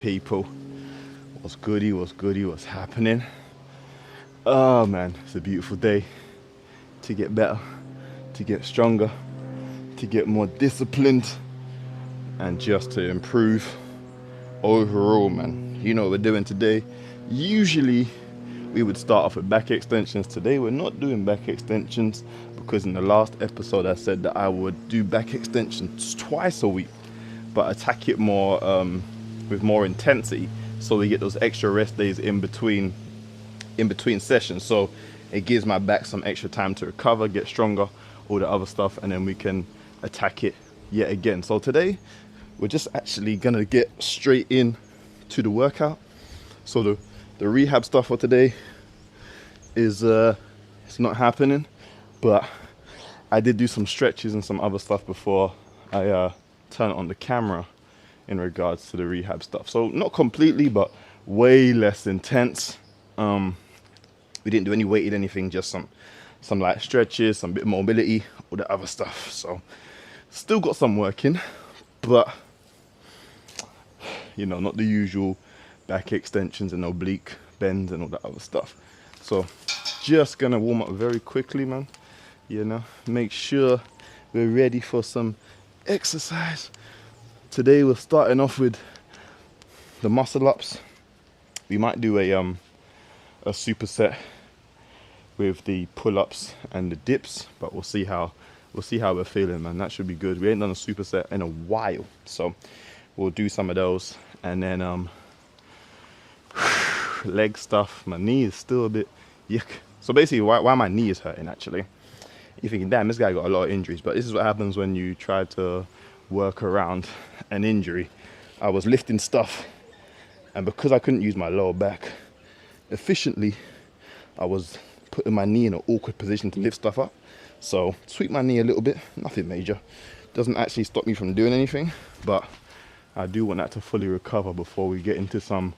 People, what's goody, what's happening? Oh man, it's a beautiful day to get better, to get stronger, to get more disciplined, and just to improve overall, man. You know what we're doing today. Usually we would start off with back extensions. Today we're not doing back extensions because in the last episode I said that I would do back extensions twice a week, but attack it more with more intensity, so we get those extra rest days in between sessions, so it gives my back some extra time to recover, get stronger, all the other stuff, and then we can attack it yet again. So today we're just actually gonna get straight in to the workout. So the rehab stuff for today is it's not happening, but I did do some stretches and some other stuff before I turn on the camera in regards to the rehab stuff. So not completely, but way less intense. We didn't do any weighted anything, just some light stretches, some bit of mobility, all the other stuff. So still got some working, but you know, not the usual back extensions and oblique bends and all that other stuff. So just gonna warm up very quickly, man. You know, make sure we're ready for some exercise. Today we're starting off with the muscle ups. We might do a superset with the pull-ups and the dips, but we'll see how we're feeling, man. That should be good. We ain't done a superset in a while, so we'll do some of those. And then leg stuff. My knee is still a bit yuck. So basically, why my knee is hurting, actually, you're thinking, damn, this guy got a lot of injuries. But this is what happens when you try to work around an injury. I was lifting stuff, and because I couldn't use my lower back efficiently, I was putting my knee in an awkward position to lift stuff up. So tweak my knee a little bit, nothing major. Doesn't actually stop me from doing anything, but I do want that to fully recover before we get into some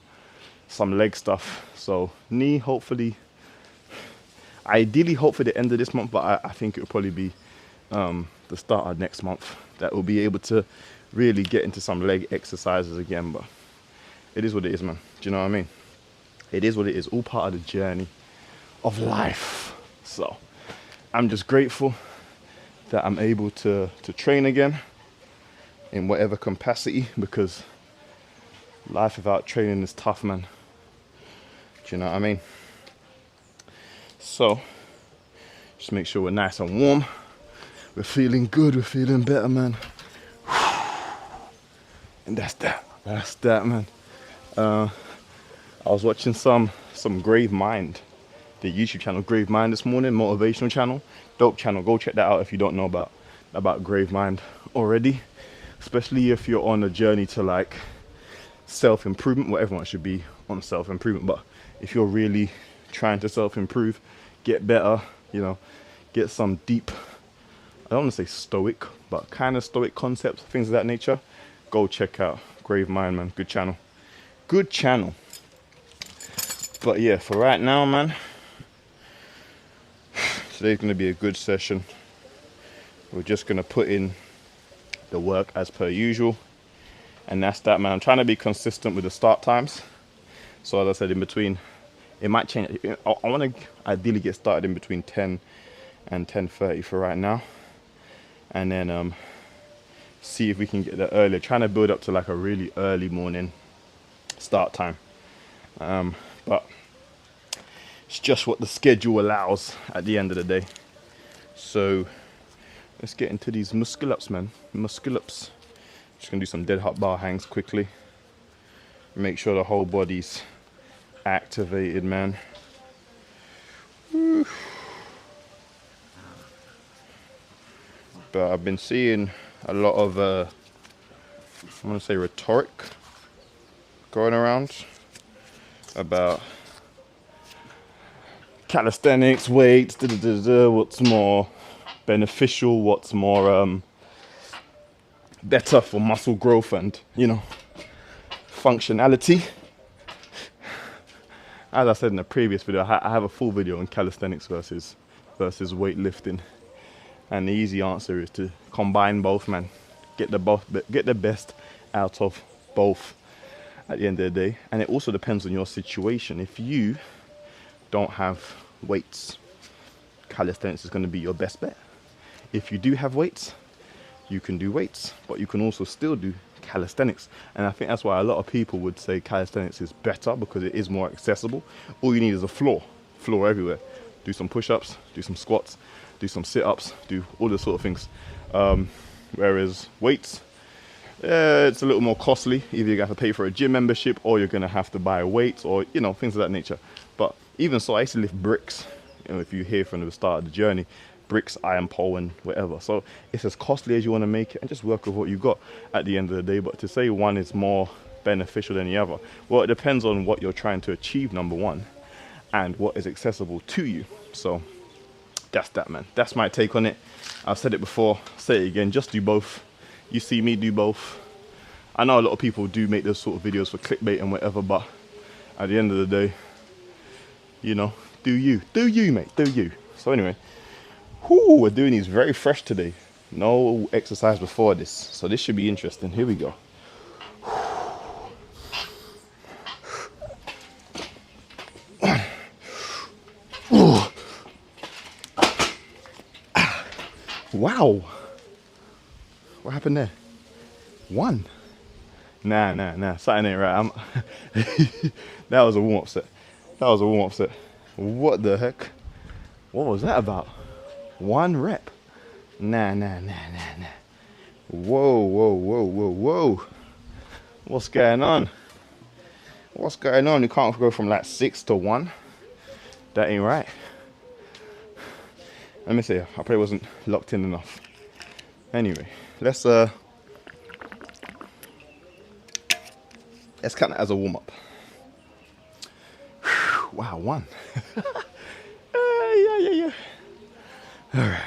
leg stuff. So knee, hopefully, ideally hope for the end of this month, but I think it'll probably be the start of next month that we'll be able to really get into some leg exercises again. But it is what it is, man. Do you know what I mean? It is what it is, all part of the journey of life. So I'm just grateful that I'm able to train again in whatever capacity, because life without training is tough, man. Do you know what I mean? So just make sure we're nice and warm. We're feeling good, we're feeling better, man. And that's that, man. I was watching some Grave Mind, the YouTube channel Grave Mind this morning, motivational channel, dope channel. Go check that out if you don't know about Grave Mind already, especially if you're on a journey to like self-improvement. Well, everyone should be on self-improvement, but if you're really trying to self-improve, get better, you know, get some deep, I don't want to say stoic, but kind of stoic concepts, things of that nature, go check out Grave Mind, man. Good channel. Good channel. But yeah, for right now, man, today's going to be a good session. We're just going to put in the work as per usual. And that's that, man. I'm trying to be consistent with the start times. So as I said, in between, it might change. I want to ideally get started in between 10 and 10:30 for right now. And then see if we can get there earlier. Trying to build up to like a really early morning start time. But it's just what the schedule allows at the end of the day. So let's get into these muscle ups, man. Muscle ups. Just gonna do some dead hot bar hangs quickly. Make sure the whole body's activated, man. Woo. But I've been seeing a lot of I want to say rhetoric going around about calisthenics, weights, what's more beneficial, what's more better for muscle growth and, you know, functionality. As I said in the previous video, I have a full video on calisthenics versus weightlifting, and the easy answer is to combine both, man. Get the best out of both. at the end of the day. And it also depends on your situation. If you don't have weights, calisthenics is going to be your best bet. If you do have weights, you can do weights, but you can also still do calisthenics. And I think that's why a lot of people would say calisthenics is better, because it is more accessible. All you need is a floor everywhere. Do some push-ups, do some squats, do some sit-ups, do all those sort of things. Whereas weights, it's a little more costly. Either you're going to have to pay for a gym membership, or you're going to have to buy weights, or things of that nature. But even so, I used to lift bricks. If you hear from the start of the journey, bricks, iron pole, and whatever. So it's as costly as you want to make it, and just work with what you got at the end of the day. But to say one is more beneficial than the other, well, it depends on what you're trying to achieve, number one, and what is accessible to you. So that's that, man. That's my take on it. I've said it before, say it again, just do both. You see me do both. I know a lot of people do make those sort of videos for clickbait and whatever, but at the end of the day, do you, mate, do you. So anyway, we're doing these very fresh today. No exercise before this, so this should be interesting. Here we go. Wow, what happened there? One. Nah, something ain't right. That was a warm-up set. What the heck? What was that about? One rep. Nah. Whoa. What's going on? You can't go from like 6 to 1. That ain't right. Let me see. I probably wasn't locked in enough. Anyway, let's count it as a warm-up. Wow, 1. Yeah. All right.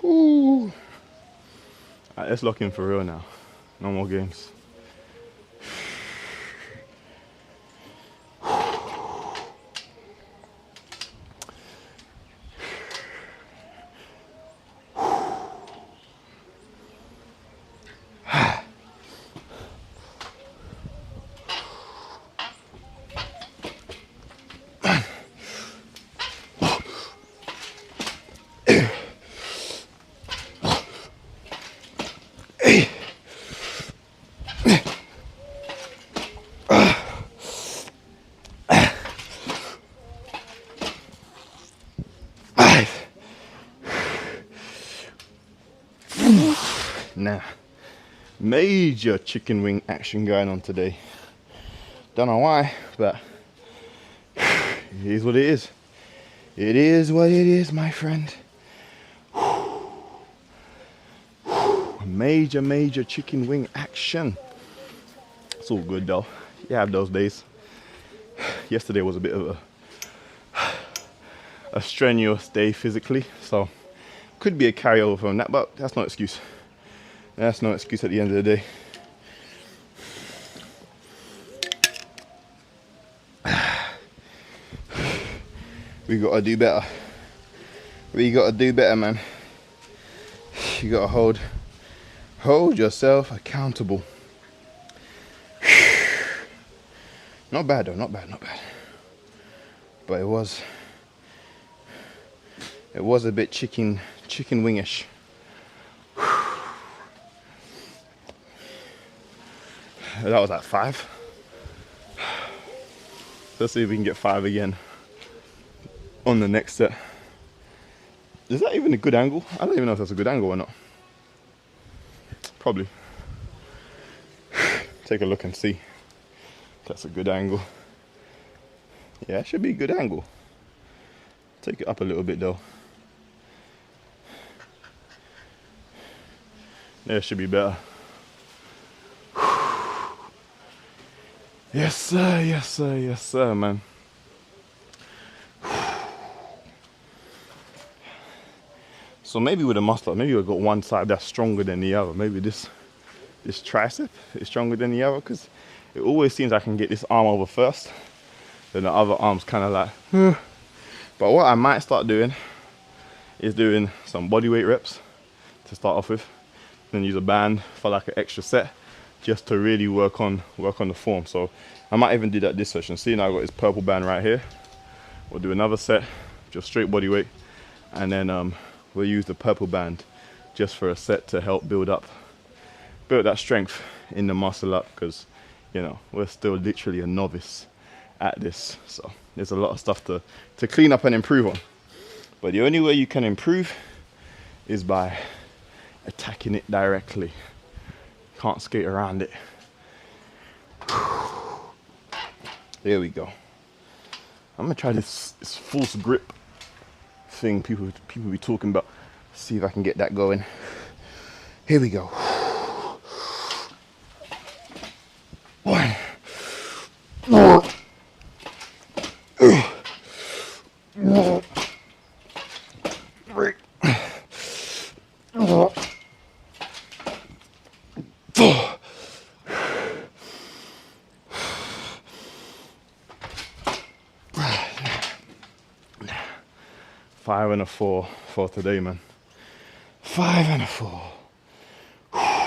All right, let's lock in for real now. No more games. Nah, major chicken wing action going on today. Don't know why, but it is what it is. It is what it is, my friend. Major chicken wing action. It's all good though. You have those days. Yesterday was a bit of a strenuous day physically, so could be a carryover from that, but that's no excuse. That's no excuse at the end of the day. We gotta do better. Man. You gotta hold yourself accountable. Not bad though, not bad. But it was a bit chicken wingish. That was at 5. Let's see if we can get 5 again on the next set. Is that even a good angle? I don't even know if that's a good angle or not. Probably. Take a look and see if that's a good angle. Yeah, it should be a good angle. Take it up a little bit though. There should be better. Yes sir, man. So maybe with a muscle up, maybe we've got one side that's stronger than the other. Maybe this tricep is stronger than the other, because it always seems I can get this arm over first, then the other arm's kind of like, But what I might start doing is doing some body weight reps to start off with, then use a band for like an extra set, just to really work on the form. So I might even do that this session. See, now I've got this purple band right here. We'll do another set, just straight body weight, and then we'll use the purple band just for a set to help build that strength in the muscle up, because you know we're still literally a novice at this, so there's a lot of stuff to clean up and improve on. But the only way you can improve is by attacking it directly. Can't skate around it. There we go. I'm gonna try this false grip thing people be talking about. See if I can get that going. Here we go. 1, 3, 4. 5 and a 4 for today, man. 5 and a 4.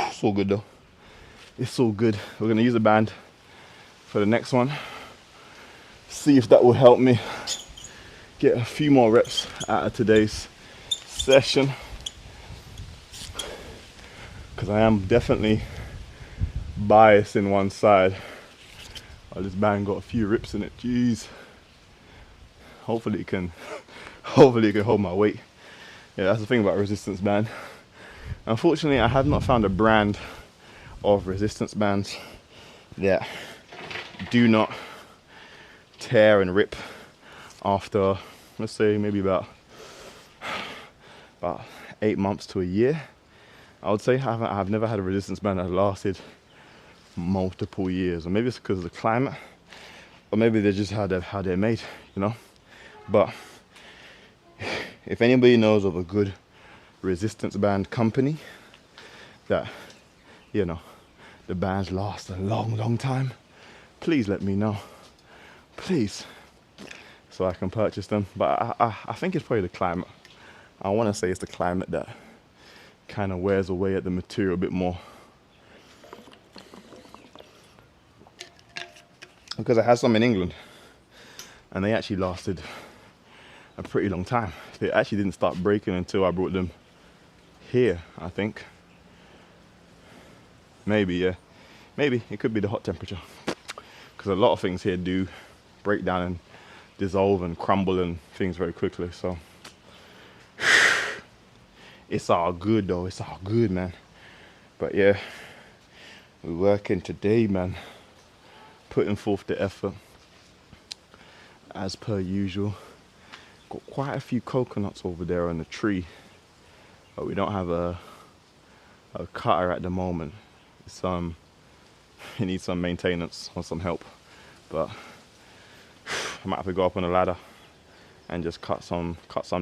It's all good though. It's all good. We're gonna use a band for the next one. See if that will help me get a few more reps out of today's session, because I am definitely biased in one side. Oh, this band got a few rips in it. Jeez. Hopefully it can hold my weight. Yeah, that's the thing about resistance band. Unfortunately, I have not found a brand of resistance bands that do not tear and rip after, let's say, maybe about 8 months to a year. I would say I've never had a resistance band that lasted multiple years, or maybe it's because of the climate, or maybe they're just how they're made, you know. But if anybody knows of a good resistance band company that, you know, the bands last a long time, please let me know, please, so I can purchase them. But I think it's probably the climate. I want to say it's the climate that kind of wears away at the material a bit more, because I had some in England and they actually lasted a pretty long time. They actually didn't start breaking until I brought them here, I think. Maybe, yeah. Maybe it could be the hot temperature, because a lot of things here do break down and dissolve and crumble and things very quickly. So it's all good though. It's all good, man. But yeah, we're working today, man. Putting forth the effort as per usual. Got quite a few coconuts over there on the tree, but we don't have a cutter at the moment. It needs some maintenance or some help, but I might have to go up on a ladder and just cut some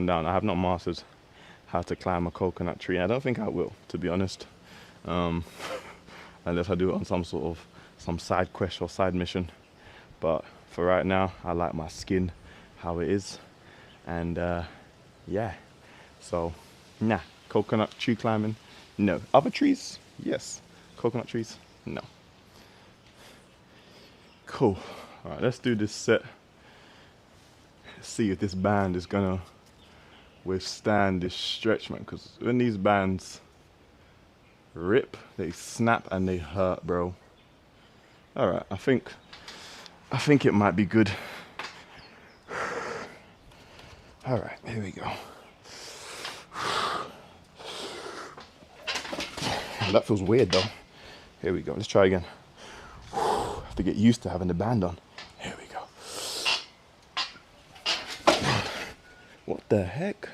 down. I have not mastered how to climb a coconut tree, and I don't think I will, to be honest, unless I do it on some side quest or side mission. But for right now, I like my skin how it is, and yeah. So nah, coconut tree climbing, no. Other trees, yes. Coconut trees, no. Cool. All right, let's do this set. See if this band is gonna withstand this stretch, man, because when these bands rip, they snap and they hurt, bro. All right, I think it might be good. All right, here we go. That feels weird though. Here we go, let's try again. Have to get used to having the band on. Here we go. What the heck?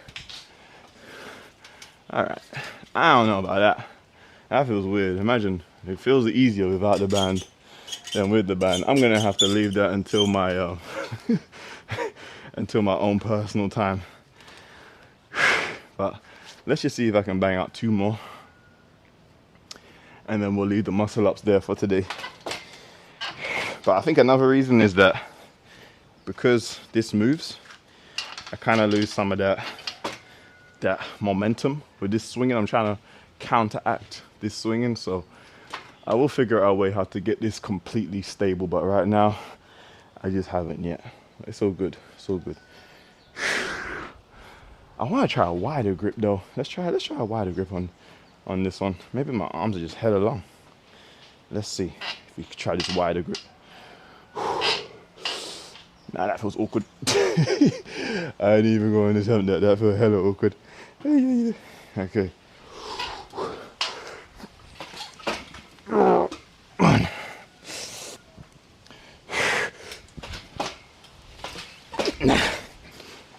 All right, I don't know about that. That feels weird. Imagine, it feels easier without the band than with the band. I'm gonna have to leave that until my until my own personal time. But let's just see if I can bang out 2 more, and then we'll leave the muscle ups there for today. But I think another reason is that because this moves, I kind of lose some of that momentum with this swinging. I'm trying to counteract this swinging, so I will figure out a way how to get this completely stable, but right now I just haven't yet. It's all good, it's all good. I want to try a wider grip though. Let's try a wider grip on this one. Maybe my arms are just hella long. Let's see if we can try this wider grip. Nah, that feels awkward. I ain't even going to attempt that. That feels hella awkward. Okay.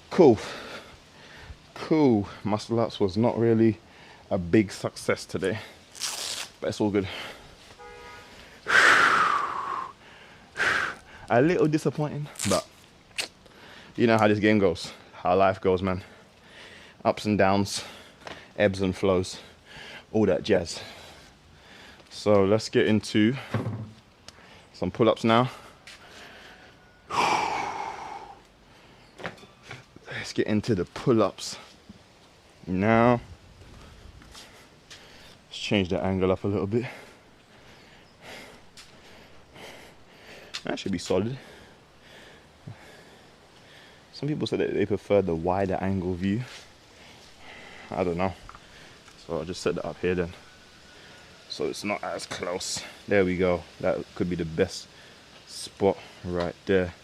Cool. Muscle ups was not really a big success today, but it's all good. A little disappointing, but you know how this game goes, how life goes, man. Ups and downs, ebbs and flows, all that jazz. So let's get into some pull-ups now. Let's get into the pull-ups now. Let's change the angle up a little bit. That should be solid. Some people said that they prefer the wider angle view. I don't know. So I'll just set that up here then. So it's not as close. There we go. That could be the best spot right there.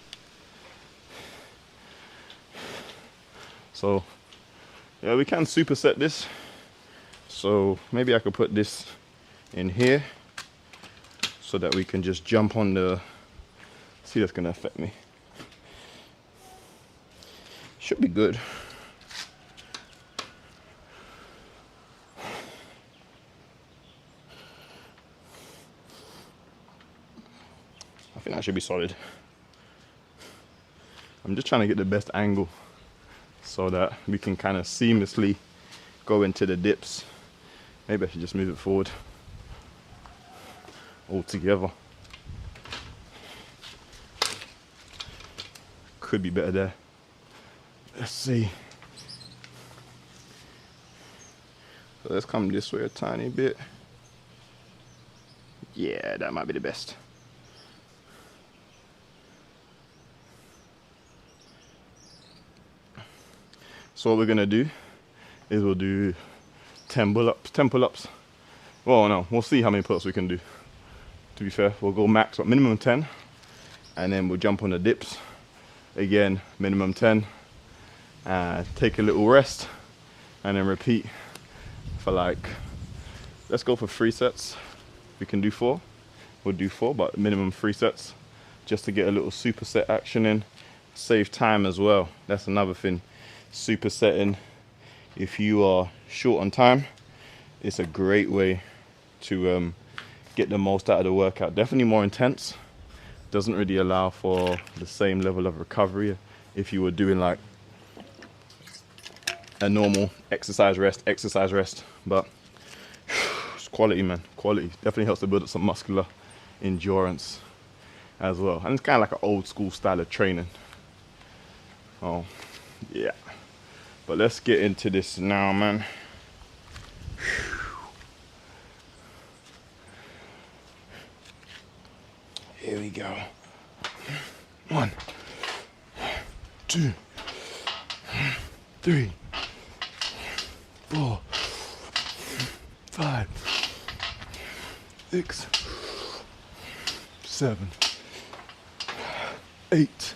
So yeah, we can superset this. So maybe I could put this in here so that we can just jump on the, see, that's gonna affect me. Should be good. I think that should be solid. I'm just trying to get the best angle so that we can kind of seamlessly go into the dips. Maybe I should just move it forward all together. Could be better there. Let's see. So let's come this way a tiny bit. Yeah, that might be the best. So what we're gonna do is we'll do 10 pull-ups. Well, no, we'll see how many pull-ups we can do. To be fair, we'll go max, but minimum 10, and then we'll jump on the dips. Again, minimum 10. Take a little rest, and then repeat for like, let's go for 3 sets. We can do 4. We'll do 4, but minimum 3 sets, just to get a little superset action in. Save time as well. That's another thing. Supersetting, if you are short on time, it's a great way to get the most out of the workout. Definitely more intense. Doesn't really allow for the same level of recovery if you were doing like a normal exercise rest, but it's quality, man, quality. Definitely helps to build up some muscular endurance as well, and it's kind of like an old school style of training. Oh yeah, but let's get into this now, man. Here we go. 1, 2, 3, 4, 5, 6, 7, 8,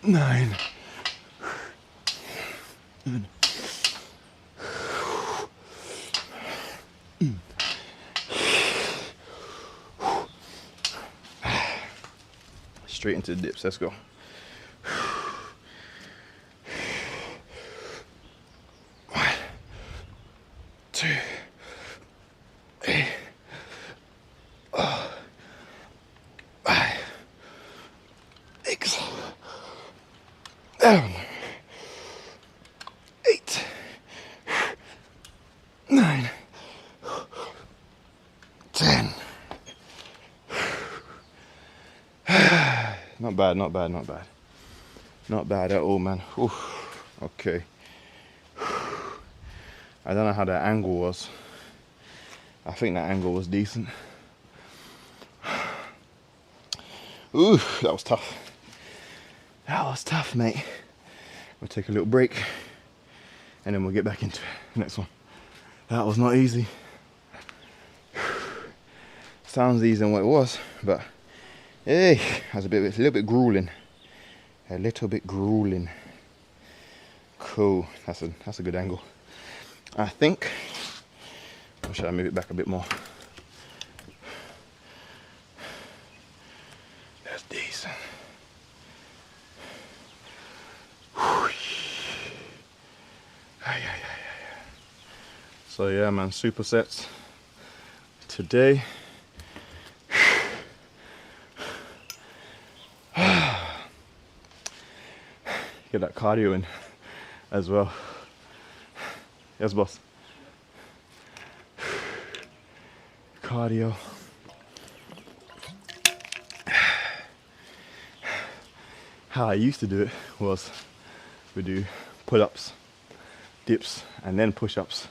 9, 10. Straight into the dips. Let's go. 1, 2, 3, 4, 5, 6, 7, 8, 9, 10. Not bad, not bad, not bad. Not bad at all, man. Oof. Okay. I don't know how that angle was. I think that angle was decent. Ooh, that was tough. That was tough, mate. We'll take a little break and then we'll get back into it. Next one. That was not easy. Sounds easier than what it was, but hey, that's a little bit grueling. A little bit grueling. Cool. That's a good angle. I think. Or should I move it back a bit more? That's decent. So yeah, man, supersets today. Get that cardio in as well. Yes, boss. Cardio. How I used to do it was we do pull-ups, dips, and then push-ups,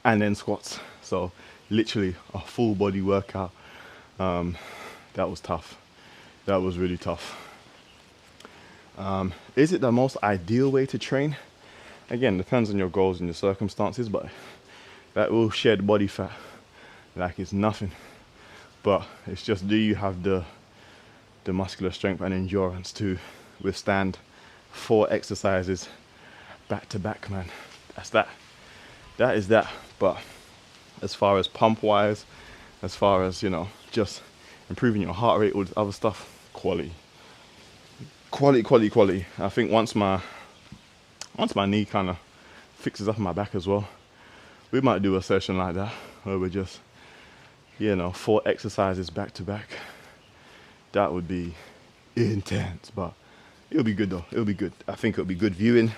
and then squats. So literally a full body workout. That was tough. That was really tough. Is it the most ideal way to train? Again, depends on your goals and your circumstances, but that will shed body fat like it's nothing. But it's just, do you have the muscular strength and endurance to withstand 4 exercises back to back, man? That's that. That is that. But as far as pump wise, as far as, you know, just improving your heart rate, all this other stuff, quality. I think once my knee kind of fixes up my back as well, we might do a session like that where we're just, you know, 4 exercises back to back. That would be intense, but it'll be good though. It'll be good. I think it'll be good viewing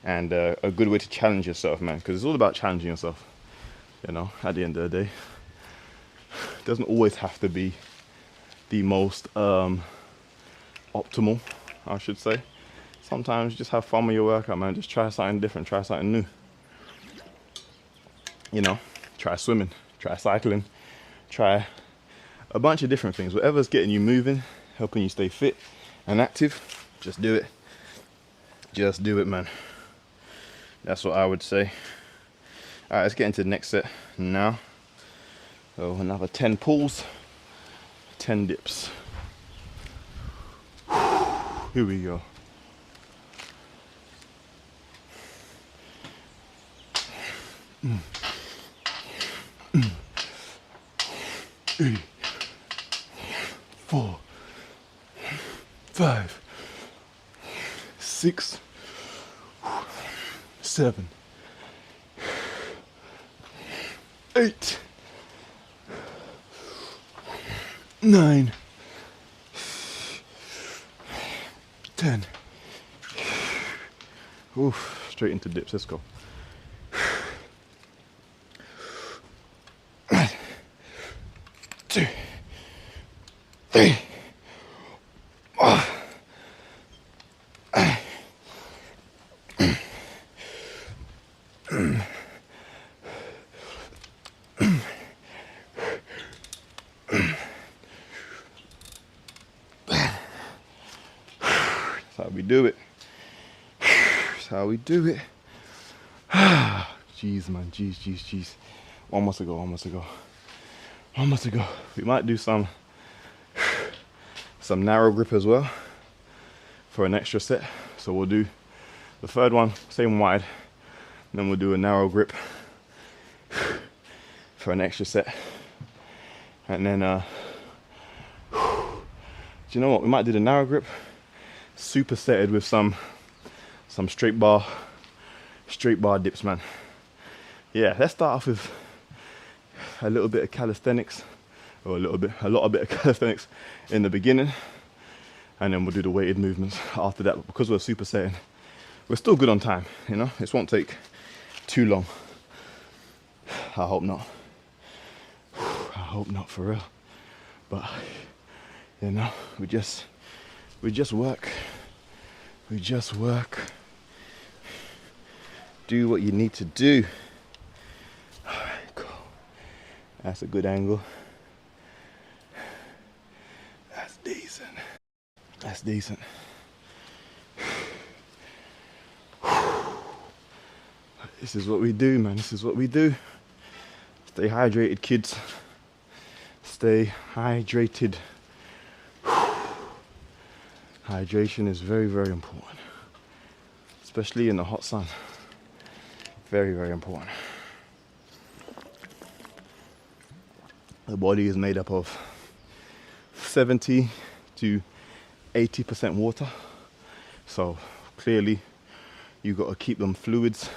and a good way to challenge yourself, man, because it's all about challenging yourself, you know, at the end of the day. It doesn't always have to be the most optimal, I should say. Sometimes just have fun with your workout, man. Just try something different, try something new. You know, try swimming, try cycling, try a bunch of different things. Whatever's getting you moving, helping you stay fit and active, just do it. Just do it, man. That's what I would say. All right, let's get into the next set now. So another 10 pulls, 10 dips. Here we go. Eight, 4, 5, 6, 7, 8, 9, 10. Oof, straight into dips. Let's go. 1, 2, 3. That's how we do it. That's how we do it. Jeez, man. Jeez. One more to go. We might do some narrow grip as well for an extra set. So we'll do the third one, same wide. And then we'll do a narrow grip for an extra set. And then, do you know what? We might do the narrow grip supersetted with some straight bar dips, man. Yeah, let's start off with a little bit of calisthenics, or a lot of calisthenics in the beginning, and then we'll do the weighted movements after that. But because we're supersetting, we're still good on time, you know. This won't take too long. I hope not. I hope not, for real. But you know, we just work. do what you need to do. Alright, cool. That's a good angle. That's decent. That's decent. This is what we do, man. This is what we do. Stay hydrated, kids. Stay hydrated. Hydration is very, very important, especially in the hot sun. Very, very important. The body is made up of 70 to 80% water, so clearly you got to keep them fluids,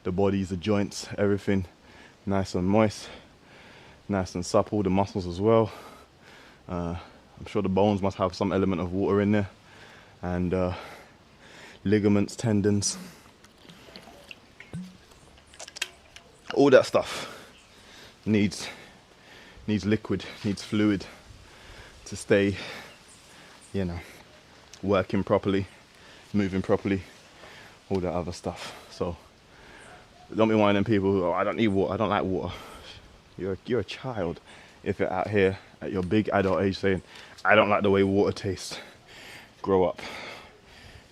the bodies, the joints, everything nice and moist, nice and supple, the muscles as well. I'm sure the bones must have some element of water in there, and ligaments, tendons, all that stuff needs liquid, needs fluid to stay, you know, working properly, moving properly, all that other stuff. So don't be one of them people who, oh, I don't need water, I don't like water. You're a child if you're out here at your big adult age saying, I don't like the way water tastes. Grow up.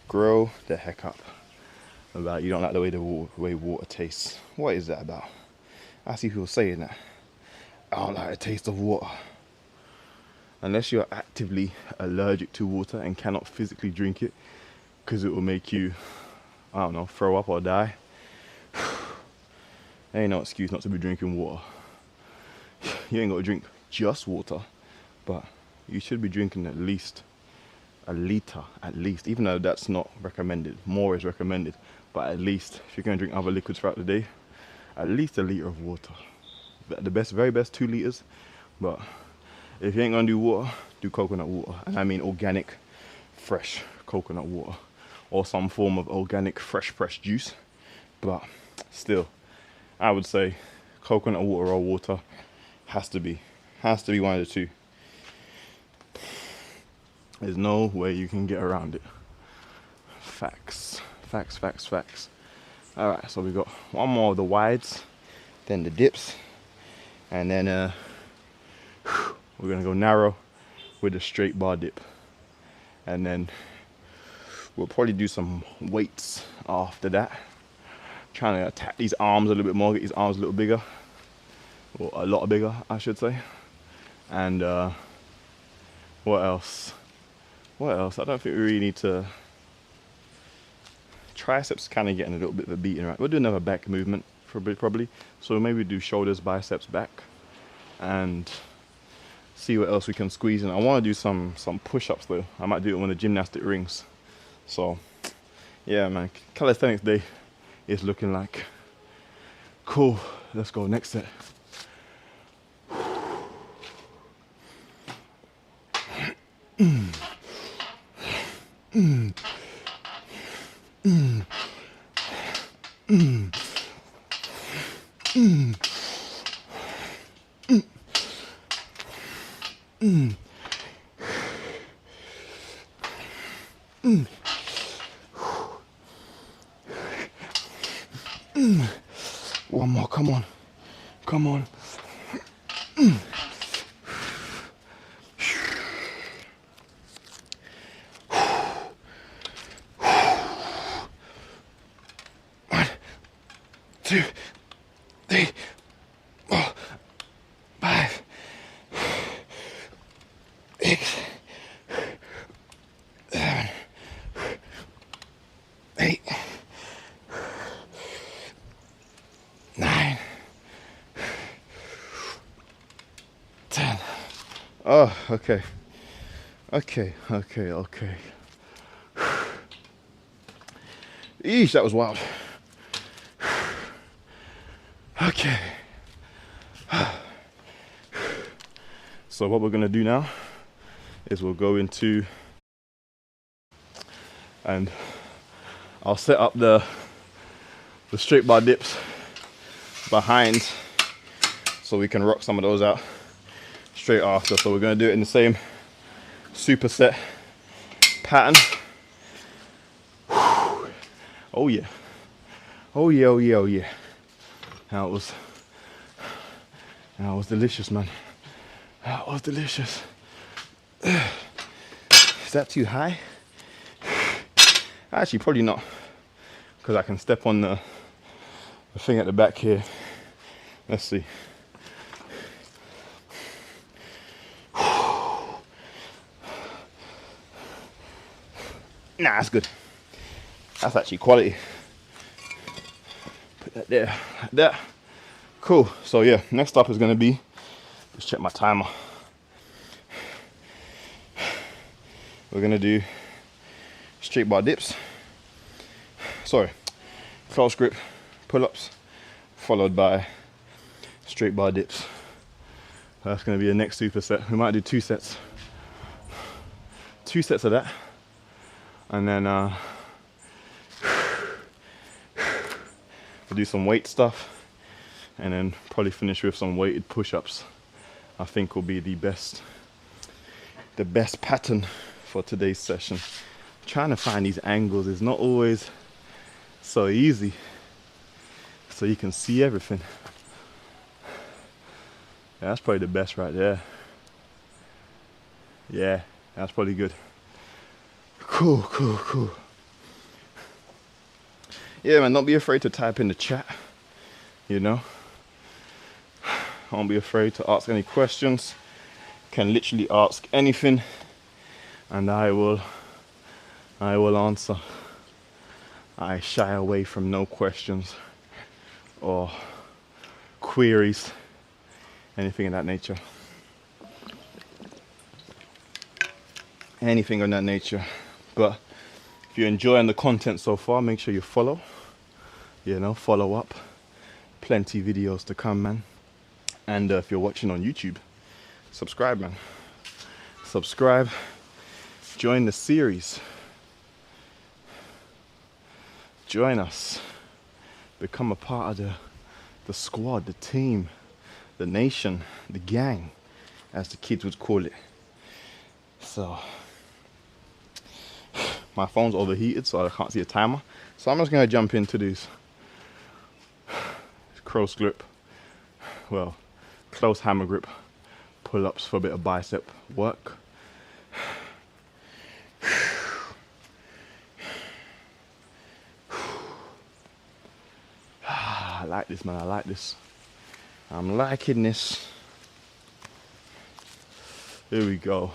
Grow the heck up. About you don't like the way water tastes. What is that about? I see people saying that. I don't like the taste of water. Unless you're actively allergic to water and cannot physically drink it because it will make you, I don't know, throw up or die. There ain't no excuse not to be drinking water. You ain't got to drink just water, but you should be drinking at least a liter, at least, even though that's not recommended. More is recommended, but at least if you're going to drink other liquids throughout the day, at least a liter of water. The best, very best, 2 liters. But if you ain't gonna do water, do coconut water, and I mean organic, fresh coconut water, or some form of organic fresh juice. But still, I would say coconut water or water has to be one of the two. There's no way you can get around it. Facts. All right, so we got one more of the wides, then the dips, and then we're gonna go narrow with a straight bar dip, and then we'll probably do some weights after that. Trying to attack these arms a little bit more, get these arms a little bigger, or a lot bigger, I should say. And what else? I don't think we really need to. Triceps kind of getting a little bit of a beating, right? We'll do another back movement probably. So maybe do shoulders, biceps, back, and see what else we can squeeze in. I want to do some push-ups though. I might do it on the gymnastic rings. So yeah, man, calisthenics day is looking like. Cool. Let's go next set. One more, come on. 1, 2, 3, 4, 5, 6, 7, 8, 9, 10. Oh, okay. Eesh, that was wild. Okay. So what we're gonna do now is we'll go into, and I'll set up the straight bar dips behind so we can rock some of those out straight after. So we're gonna do it in the same superset pattern. Oh yeah, Oh yeah, oh yeah, oh yeah. That was delicious, man. That was delicious. Is that too high? Actually, probably not, because I can step on the thing at the back here. Let's see. Nah, that's good. That's actually quality. Put that there, like that. Cool. So yeah, next up is gonna be, let's check my timer. We're gonna do straight bar dips. Sorry, close grip pull-ups, followed by straight bar dips. That's gonna be the next superset. We might do 2 sets. 2 sets of that. And then we'll do some weight stuff, and then probably finish with some weighted push-ups. I think will be the best pattern for today's session. Trying to find these angles is not always so easy, so you can see everything. Yeah, that's probably the best right there. Yeah, that's probably good. Cool, cool, cool. Yeah, man, don't be afraid to type in the chat, you know. Don't be afraid to ask any questions. Can literally ask anything and I will answer. I shy away from no questions or queries, anything of that nature. Anything of that nature. But if you're enjoying the content so far, make sure you follow. You know, follow up. Plenty videos to come, man. And if you're watching on YouTube, subscribe, man. Subscribe. Join the series. Join us. Become a part of the squad, the team, the nation, the gang, as the kids would call it. So, my phone's overheated, so I can't see a timer. So I'm just gonna jump into these close grip, well, close hammer grip pull-ups for a bit of bicep work. I like this, man. I like this. I'm liking this. Here we go.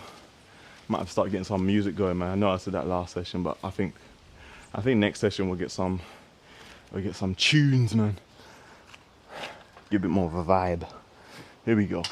Might have to start getting some music going, man. I know I said that last session, but I think next session we'll get some tunes, man. Give it more of a vibe. Here we go.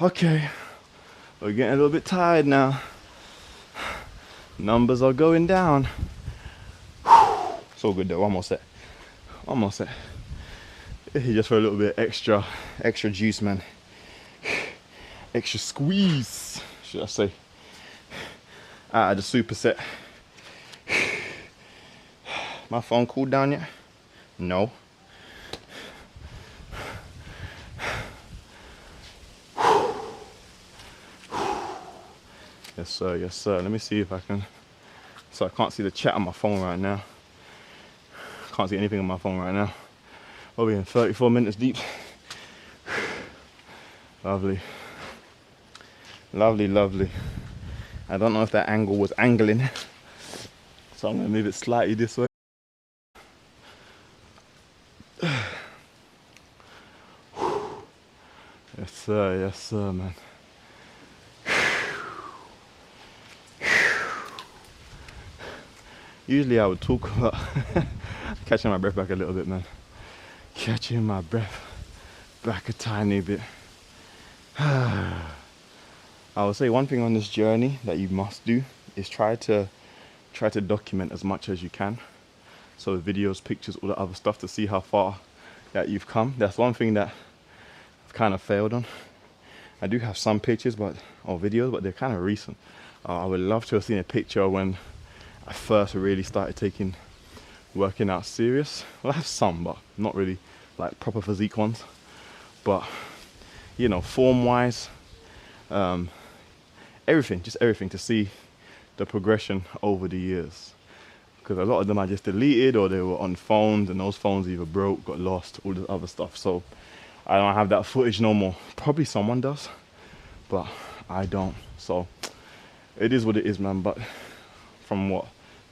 Okay, we're getting a little bit tired now. Numbers are going down. It's all good though, one more set. One more set. Just for a little bit extra juice, man. Extra squeeze, should I say. Out of the superset. My phone cooled down yet? No. Yes sir, yes sir. Let me see if I can. So I can't see the chat on my phone right now. Can't see anything on my phone right now. We'll be in 34 minutes deep. Lovely. Lovely, lovely. I don't know if that angle was angling, so I'm gonna move it slightly this way. Yes sir, man. Usually I would talk Catching my breath back a little bit, man. Catching my breath back a tiny bit. I would say one thing on this journey that you must do is try to document as much as you can. So videos, pictures, all the other stuff, to see how far that you've come. That's one thing that I've kind of failed on. I do have some pictures or videos, but they're kind of recent. I would love to have seen a picture when I first really started working out serious. Well, I have some, but not really like proper physique ones. But you know, form wise, everything, just everything, to see the progression over the years. Because a lot of them I just deleted, or they were on phones, and those phones either broke, got lost, all this other stuff. So I don't have that footage no more. Probably someone does, but I don't. So it is what it is, man. But from what,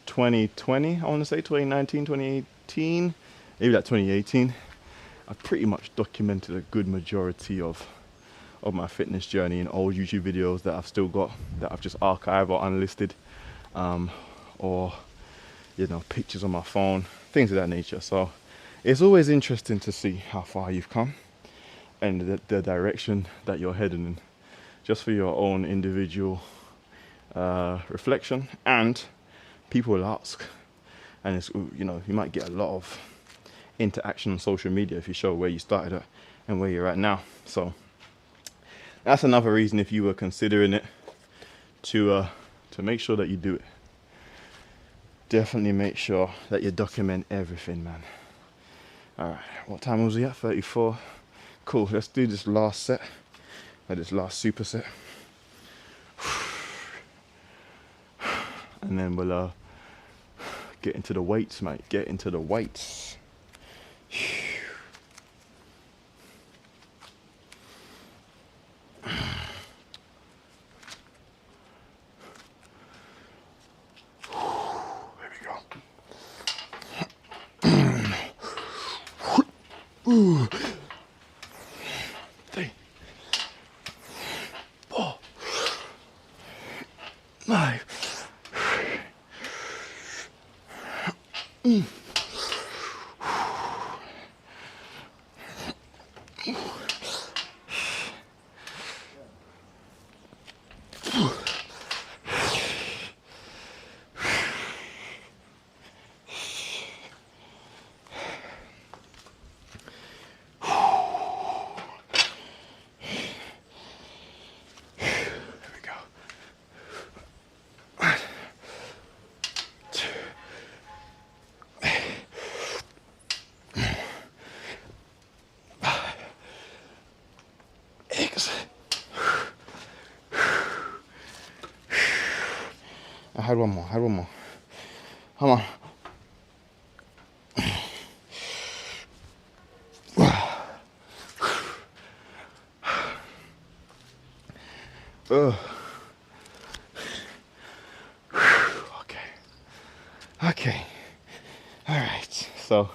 2020, I want to say 2019, 2018, maybe like 2018, I've pretty much documented a good majority of my fitness journey in old YouTube videos that I've still got, that I've just archived or unlisted, or you know, pictures on my phone, things of that nature. So it's always interesting to see how far you've come and the direction that you're heading in, just for your own individual reflection. And people will ask, and it's, you know, you might get a lot of interaction on social media if you show where you started at and where you're at now. So that's another reason, if you were considering it, to make sure that you do it. Definitely make sure that you document everything, man. All right, what time was we at? 34. Cool, let's do this last set, or this last superset, and then we'll get into the weights, mate. Get into the weights. Ooh. 3, 4, 5. I had one more, Come on. Okay. All right. So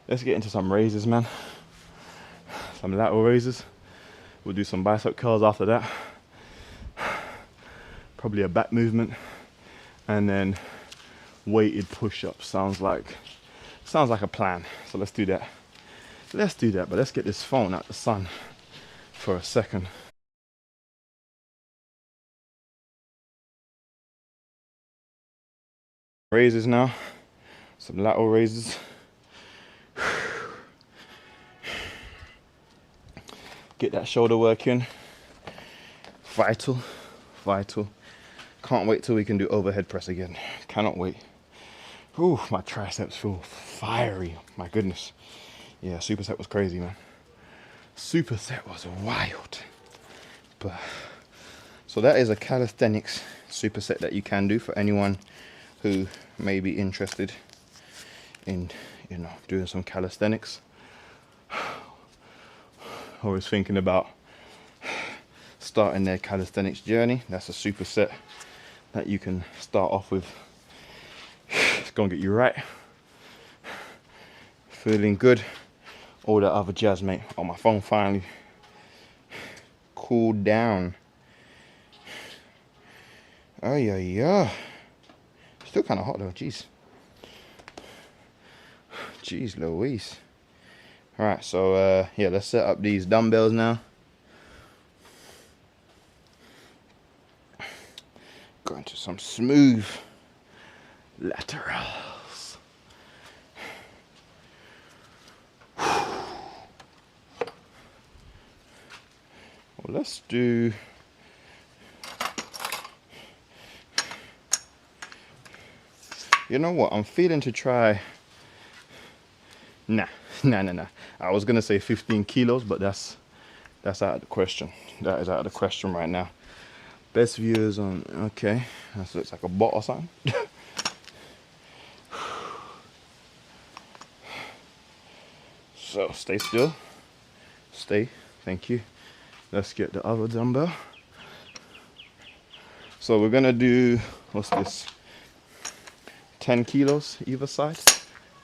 let's get into some raises, man. Some lateral raises. We'll do some bicep curls after that. Probably a back movement, and then weighted push-ups. Sounds like a plan. So let's do that. But let's get this phone out the sun for a second. Raises now. Some lateral raises. Get that shoulder work in. Vital. Can't wait till we can do overhead press again. Cannot wait. Ooh, my triceps feel fiery. My goodness. Yeah, superset was crazy, man. Superset was wild. But so that is a calisthenics superset that you can do for anyone who may be interested in, you know, doing some calisthenics, or is thinking about starting their calisthenics journey. That's a superset that you can start off with. It's gonna get you right, feeling good, all that other jazz, mate. Oh, my phone finally cooled down. Oh yeah, still kind of hot though. Jeez. Jeez Louise. Alright, so yeah, let's set up these dumbbells now. Go into some smooth laterals. Well, let's do... You know what? I'm feeling to try... Nah. I was gonna say 15 kilos, but that's out of the question. That is out of the question right now. Best viewers on... Okay. That looks like a bot or something. So, stay still. Stay. Thank you. Let's get the other dumbbell. So we're gonna do, what's this? 10 kilos either side.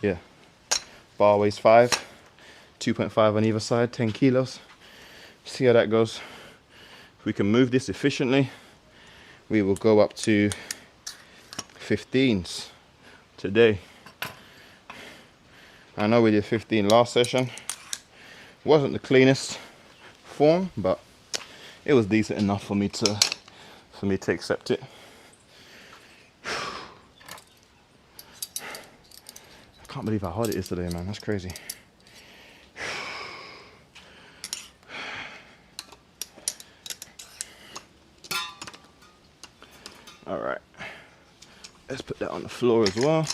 Yeah. Bar weighs 5. 2.5 on either side, 10 kilos. See how that goes. If we can move this efficiently, we will go up to 15s today. I know we did 15 last session. Wasn't the cleanest form, but it was decent enough for me to accept it. I can't believe how hard it is today, man. That's crazy. All right, let's put that on the floor as well.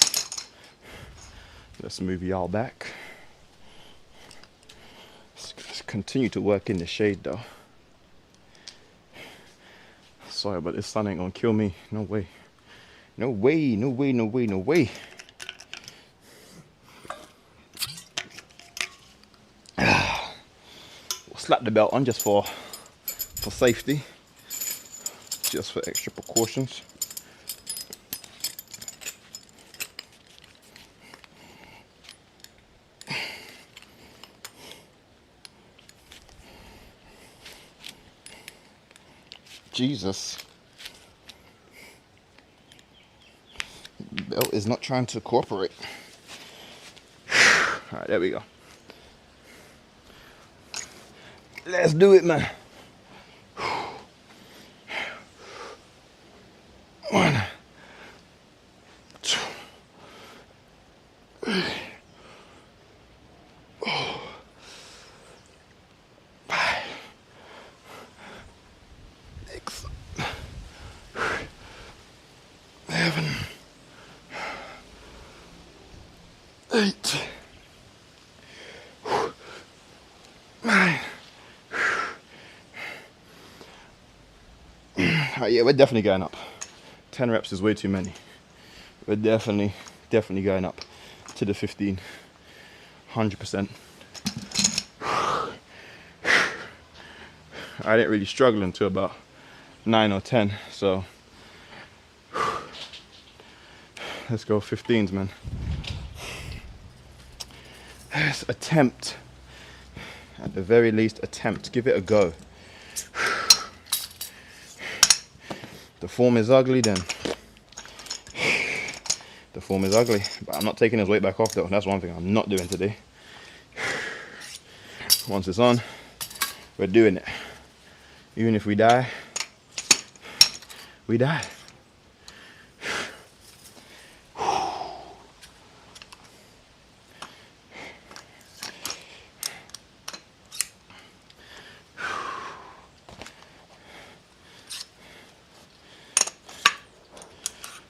Let's move y'all back. Let's continue to work in the shade though. Sorry, but this sun ain't gonna kill me. No way. No way, no way, no way, no way. We'll slap the belt on just for safety. Just for extra precautions. Jesus. The belt is not trying to cooperate. All right, there we go. Let's do it, man. 1, 2, 3, 4, 5, 6, 7, 8, 9. Yeah, we're definitely going up. 10 reps is way too many. We're definitely going up to the 15. 100%. I didn't really struggle until about 9 or 10, so let's go 15s, man. Let's attempt. At the very least, attempt. Give it a go. The form is ugly then. The form is ugly, but I'm not taking his weight back off though. That's one thing I'm not doing today. Once it's on, we're doing it. Even if we die, we die.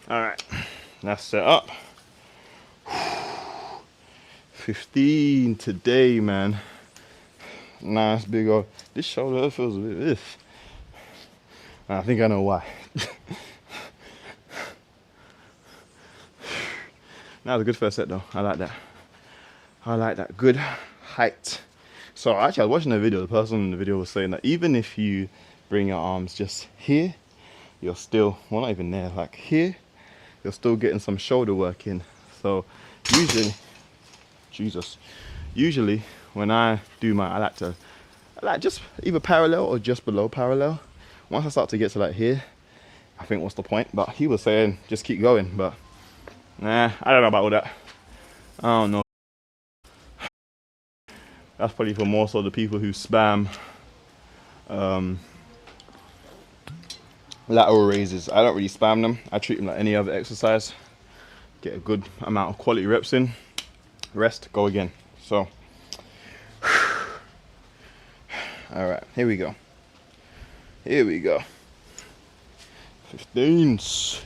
All right, that's set up. 15 today, man. Nice big old. This shoulder feels a bit this. I think I know why. That was a good first set though. I like that. I like that. Good height. So actually I was watching the video. The person in the video was saying that even if you bring your arms just here, you're still, well, not even there, like here, you're still getting some shoulder work in. So usually when I do my, I like just either parallel or just below parallel. Once I start to get to like here, I think what's the point? But he was saying just keep going, but nah, I don't know about all that. I don't know. That's probably for more so the people who spam lateral raises. I don't really spam them. I treat them like any other exercise. Get a good amount of quality reps in, rest, go again. So all right, here we go. 15s.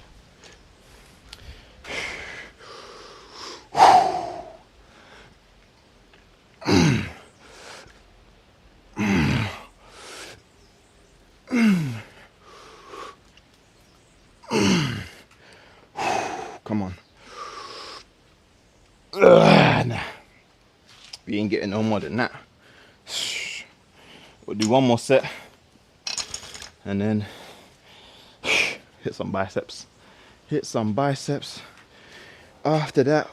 Come on. Nah. We ain't getting no more than that. We'll do one more set and then hit some biceps. After that,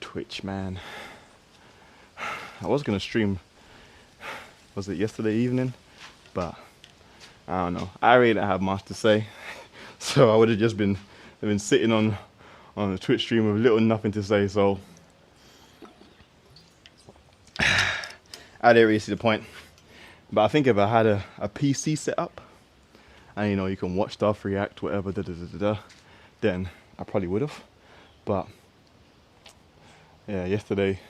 Twitch, man. I was gonna stream, was it yesterday evening? But I don't know. I really don't have much to say, so I would have just been sitting on a Twitch stream with little nothing to say. So I didn't really see the point. But I think if I had a PC set up, and you know you can watch stuff, react, whatever, then I probably would have. But yeah, yesterday,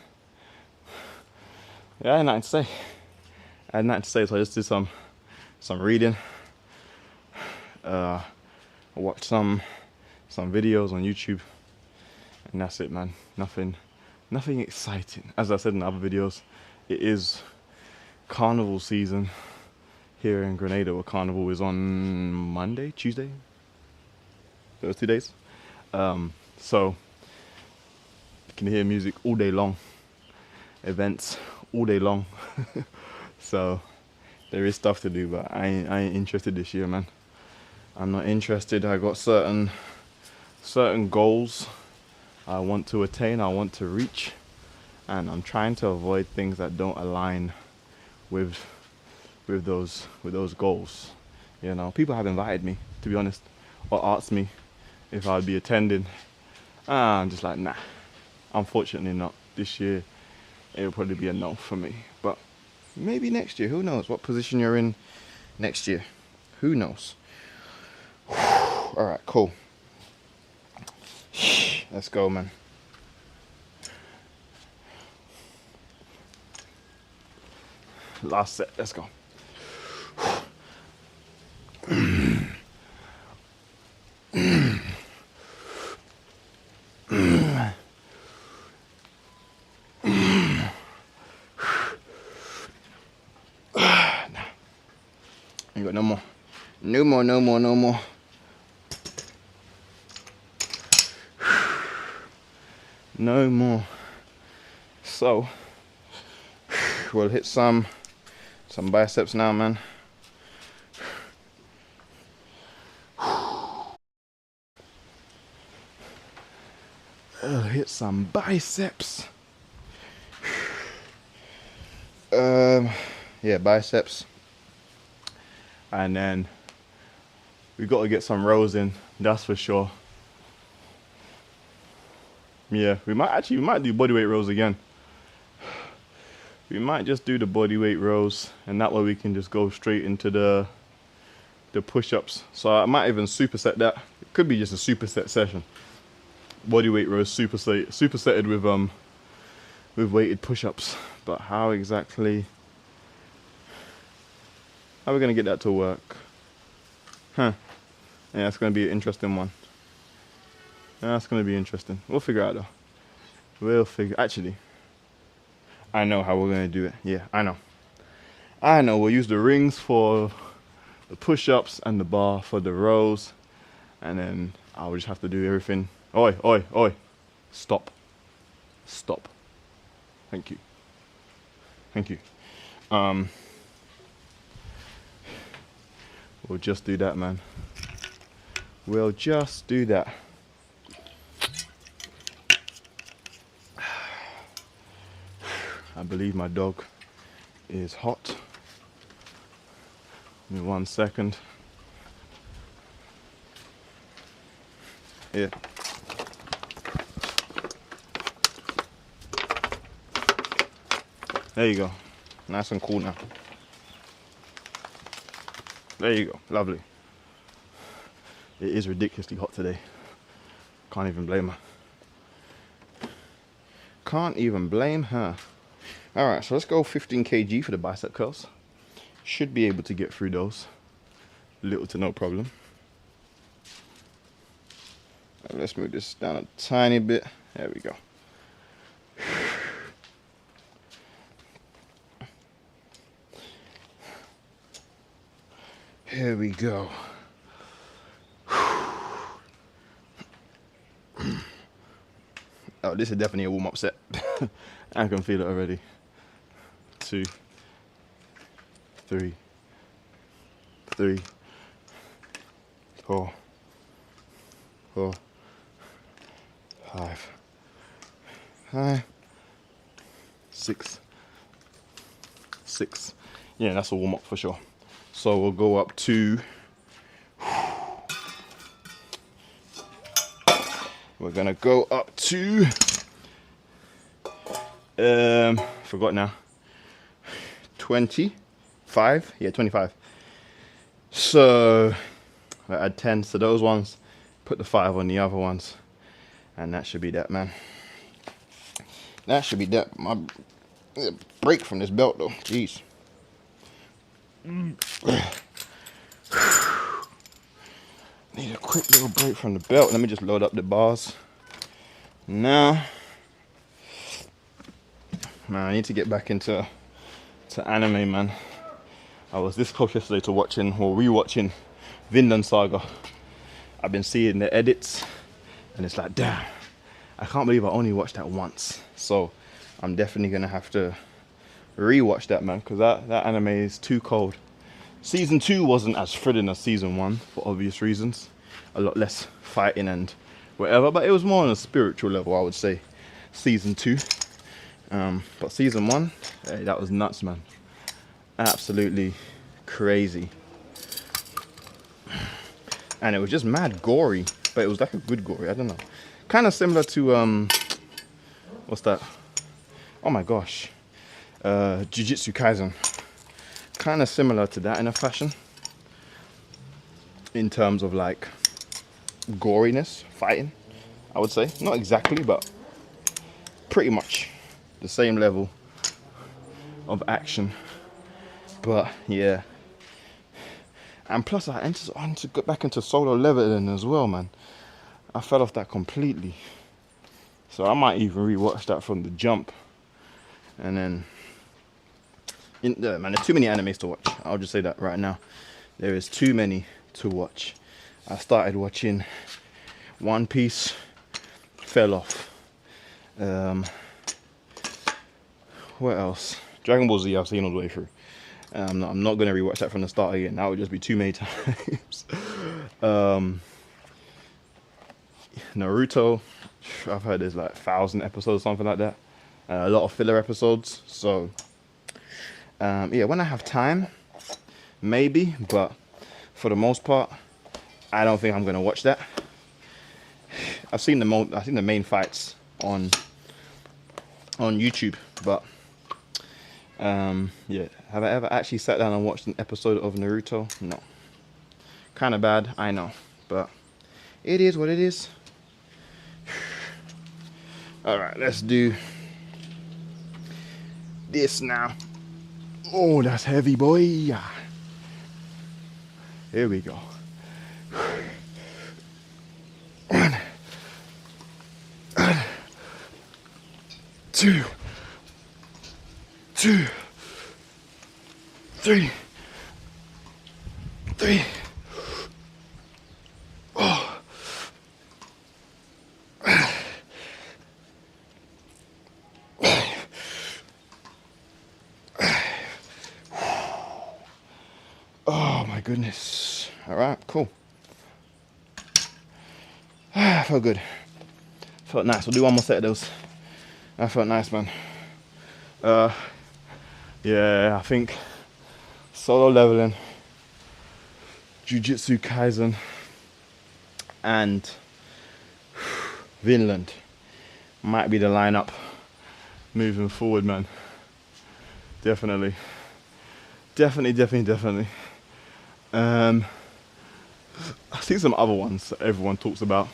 yeah, I had nothing to say. So I just did some reading. I watched some videos on YouTube, and that's it, man. Nothing exciting. As I said in other videos, it is carnival season here in Grenada, where carnival is on Monday, Tuesday, those 2 days. So you can hear music all day long, events all day long. So there is stuff to do, but I ain't interested this year, man. I'm not interested. I got certain goals I want to attain, I want to reach, and I'm trying to avoid things that don't align with those goals. You know, people have invited me, to be honest, or asked me if I'd be attending. I'm just like, nah, unfortunately not. This year it'll probably be a no for me, but maybe next year. Who knows what position you're in next year? Who knows? All right, cool. Let's go, man. Last set, let's go. You got no more. No more. No more. So we'll hit some biceps now, man. Hit some biceps. Yeah, biceps. And then we got to get some rows in, that's for sure. Yeah, we might do bodyweight rows again. We might just do the bodyweight rows, and that way we can just go straight into the push-ups. So I might even superset that. It could be just a superset session. Bodyweight rows supersetted with weighted push-ups. But how exactly are we gonna get that to work? Huh? Yeah, it's gonna be an interesting one. That's gonna be interesting. We'll figure it out though. Actually, I know how we're gonna do it. Yeah, I know. We'll use the rings for the push-ups and the bar for the rows, and then I'll just have to do everything. Oi! Stop. Thank you. We'll just do that, man. We'll just do that. I believe my dog is hot. Give me 1 second. Yeah. There you go. Nice and cool now. There you go. Lovely. It is ridiculously hot today. Can't even blame her. Can't even blame her. Alright, so let's go 15 kg for the bicep curls. Should be able to get through those. Little to no problem. Let's move this down a tiny bit. There we go. Here we go. Oh, this is definitely a warm-up set. I can feel it already. 2, 3, 4, 5, 6. Yeah, that's a warm-up for sure. So we'll go up to, we're gonna go up to, forgot now, 25, yeah, 25. So I add 10 to those ones, put the 5 on the other ones, and that should be that, man. That should be that. My break from this belt though, jeez. Need a quick little break from the belt. Let me just load up the bars. Now, man, I need to get back into anime, man. I was this close yesterday to watching or rewatching Vinland Saga. I've been seeing the edits, and it's like, damn, I can't believe I only watched that once. So I'm definitely gonna have to rewatch that, man, because that anime is too cold. Season 2 wasn't as thrilling as season 1 for obvious reasons. A lot less fighting and whatever, but it was more on a spiritual level, I would say, season 2. But season 1, hey, that was nuts, man. Absolutely crazy. And it was just mad gory, but it was like a good gory, I don't know. Kind of similar to, what's that? Oh my gosh. Jujutsu Kaisen. Kind of similar to that in a fashion. In terms of like goriness, fighting, I would say. Not exactly, but pretty much the same level of action. But yeah. And plus I need to get back into solo leveling as well, man. I fell off that completely. So I might even rewatch that from the jump. And then, man, there's too many animes to watch. I'll just say that right now. There is too many to watch. I started watching One Piece, fell off. What else? Dragon Ball Z I've seen all the way through. I'm not going to rewatch that from the start again. That would just be too many times. Naruto, I've heard there's like 1,000 episodes, something like that. A lot of filler episodes. So yeah, when I have time, maybe, but for the most part, I don't think I'm going to watch that. I've seen the main fights on YouTube, but yeah, have I ever actually sat down and watched an episode of Naruto? No. Kind of bad, I know, but it is what it is. All right, let's do this now. Oh, that's heavy, boy. Here we go. 1, 2, 3. Oh. Oh my goodness. All right, cool. Felt good. Felt nice. We'll do one more set of those. That felt nice, man. Yeah, I think solo leveling Jujutsu Kaisen, and Vinland might be the lineup moving forward, man. Definitely. I see some other ones that everyone talks about.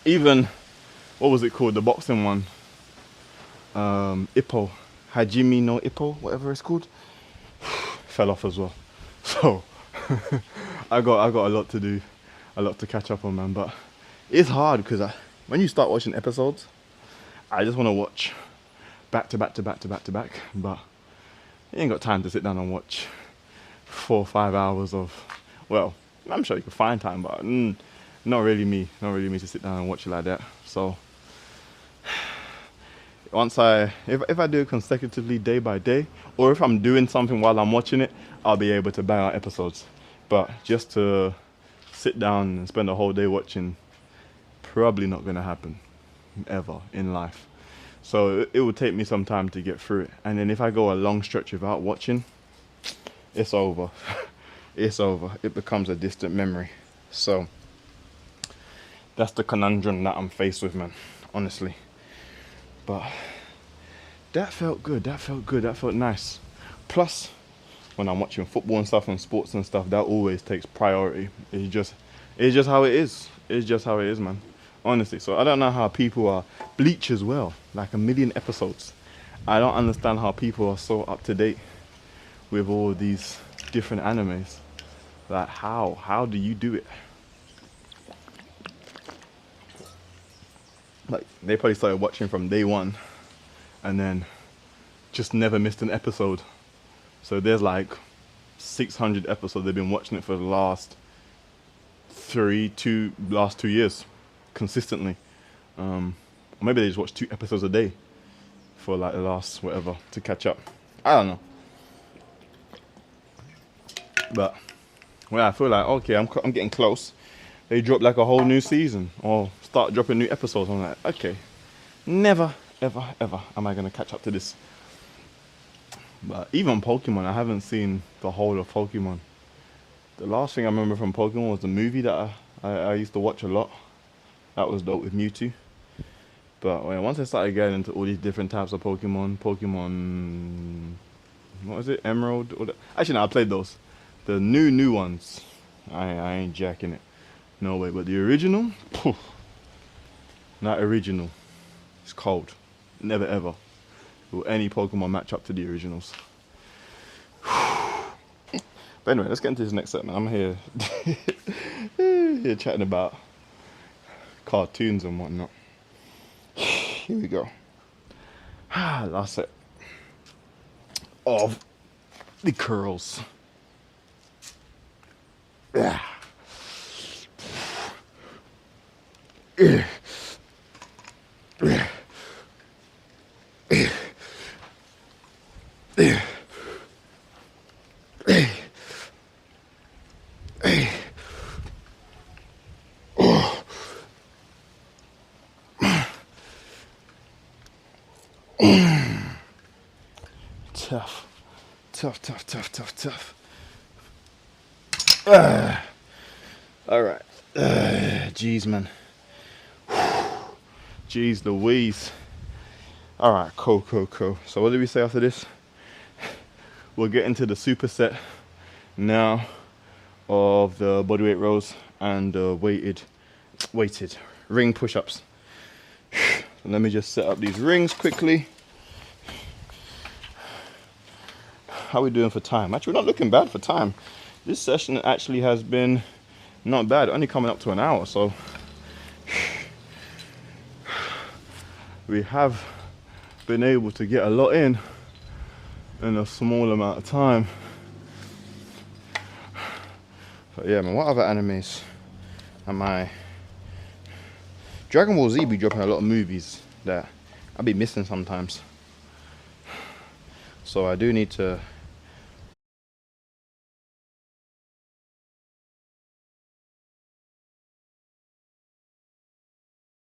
Even, what was it called? The boxing one. Ippo. Hajime no Ippo, whatever it's called. Fell off as well. So, I got a lot to do. A lot to catch up on, man. But it's hard because when you start watching episodes, I just want to watch back to back. But you ain't got time to sit down and watch 4 or 5 hours of, well, I'm sure you can find time, but not really me to sit down and watch it like that. So once if I do it consecutively day by day, or if I'm doing something while I'm watching it, I'll be able to bang out episodes. But just to sit down and spend a whole day watching, probably not gonna happen ever in life. So it will take me some time to get through it. And then if I go a long stretch without watching, it's over. It's over. It becomes a distant memory. So that's the conundrum that I'm faced with, man, honestly. But that felt good. That felt nice. Plus, when I'm watching football and stuff and sports and stuff, that always takes priority. It's just how it is. It's just how it is, man. Honestly. So I don't know how people are. Bleach as well, like 1 million episodes. I don't understand how people are so up to date with all these different animes. Like how do you do it? Like they probably started watching from day one and then just never missed an episode. So there's like 600 episodes. They've been watching it for the last 2 years consistently. Maybe they just watch 2 episodes a day for like the last whatever to catch up. I don't know. But when I feel like, okay, I'm getting close, they drop like a whole new season or start dropping new episodes. I'm like, okay, never, ever am I going to catch up to this. But even Pokemon, I haven't seen the whole of Pokemon. The last thing I remember from Pokemon was the movie that I used to watch a lot. That was dope with Mewtwo. But once I started getting into all these different types of Pokemon, what was it, Emerald? Actually, no, I played those. The new ones, I ain't jacking it. No way, but the original, not original. It's cold. Never ever will any Pokemon match up to the originals. But anyway, let's get into this next set, man. I'm here, here chatting about cartoons and whatnot. Here we go. Last set of the curls. Yeah. Tough. All right. Jeez, man. Jeez Louise. All right, cool. So what did we say after this? We'll get into the superset now of the bodyweight rows and the weighted ring push-ups. Let me just set up these rings quickly. How are we doing for time? Actually, we're not looking bad for time. This session actually has been not bad, only coming up to an hour, so we have been able to get a lot in a small amount of time. But yeah, man, what other animes am I? Dragon Ball Z be dropping a lot of movies that I'll be missing sometimes. So I do need to